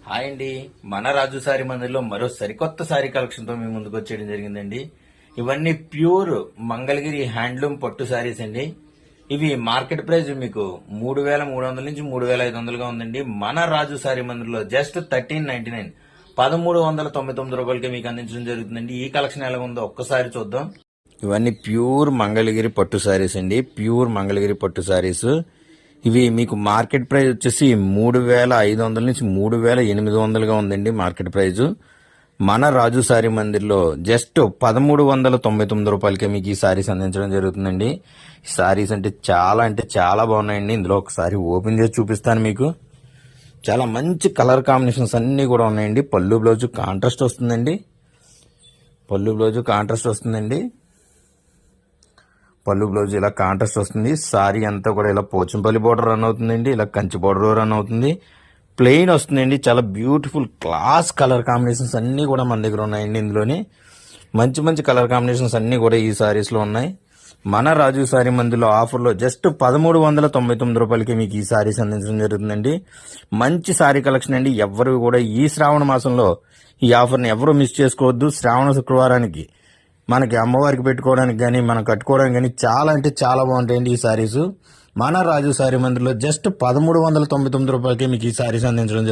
Hi అండి. మన రాజు sorry మందిర్లో మరో సరికొత్త సారీ కలెక్షన్ తో మీ ముందుకు వచ్చేయడం జరిగిందండి. ఇవన్నీ ప్యూర్ మంగళగిరి హ్యాండ్లూమ్ పట్టు సారీస్ అండి. ఇవి మార్కెట్ ప్రైస్ మీకు 3,300 నుంచి 3,500గా ఉందండి. మన రాజు సారీ మందిర్లో జస్ట్ 1399 1399 రూపాయలకి మీకు అందించడం జరుగుతుందండి. ఈ కలెక్షన్ ఎలా ఉందో ఒక్కసారి చూద్దాం. ఇవన్నీ ప్యూర్ మంగళగిరి పట్టు సారీస్ అండి. ప్యూర్ మంగళగిరి పట్టు సారీస్. ఇవి మీకు మార్కెట్ ప్రైస్ వచ్చేసి 3,500 నుంచి 3,800గా ఉందండి మార్కెట్ ప్రైస్. మన రాజు సారీ మందిర్లో జస్ట్ 1,399 రూపాయలకే మీకు ఈ సారీస్ అందించడం జరుగుతుందండి. ఈ సారీస్ అంటే చాలా బాగున్నాయండి. ఇందులో ఒకసారి ఓపెన్ చేసి చూపిస్తాను మీకు. చాలా మంచి కలర్ కాంబినేషన్స్ అన్నీ కూడా ఉన్నాయండి. పళ్ళు బ్లౌజ్ కాంట్రాస్ట్ వస్తుందండి. పళ్ళు బ్లౌజ్ ఇలా కాంట్రాస్ట్ వస్తుంది. సారీ అంతా కూడా ఇలా పోచంపల్లి బోర్డర్ రన్ అవుతుందండి. ఇలా కంచి బోర్డర్ రన్ అవుతుంది. ప్లెయిన్ వస్తుందండి. చాలా బ్యూటిఫుల్ క్లాస్ కలర్ కాంబినేషన్స్ అన్నీ కూడా మన దగ్గర ఉన్నాయండి. ఇందులోని మంచి కలర్ కాంబినేషన్స్ అన్నీ కూడా ఈ సారీస్ లో ఉన్నాయి. మన రాజు సారీ మందిలో ఆఫర్లో జస్ట్ 1,399 రూపాయలకి మీకు ఈ సారీస్ అందించడం జరుగుతుందండి. మంచి సారీ కలెక్షన్ అండి. ఎవరు కూడా ఈ శ్రావణ మాసంలో ఈ ఆఫర్ని ఎవరు మిస్ చేసుకోవద్దు. శ్రావణ శుక్రవారానికి మనకి అమ్మవారికి పెట్టుకోవడానికి కానీ మనం కట్టుకోవడానికి కానీ చాలా బాగుంటాయండి ఈ సారీస్. మన రాజు సారీ మందిర్లో జస్ట్ 1,399 రూపాయలకి మీకు ఈ సారీస్ అందించడం జరుగుతుంది.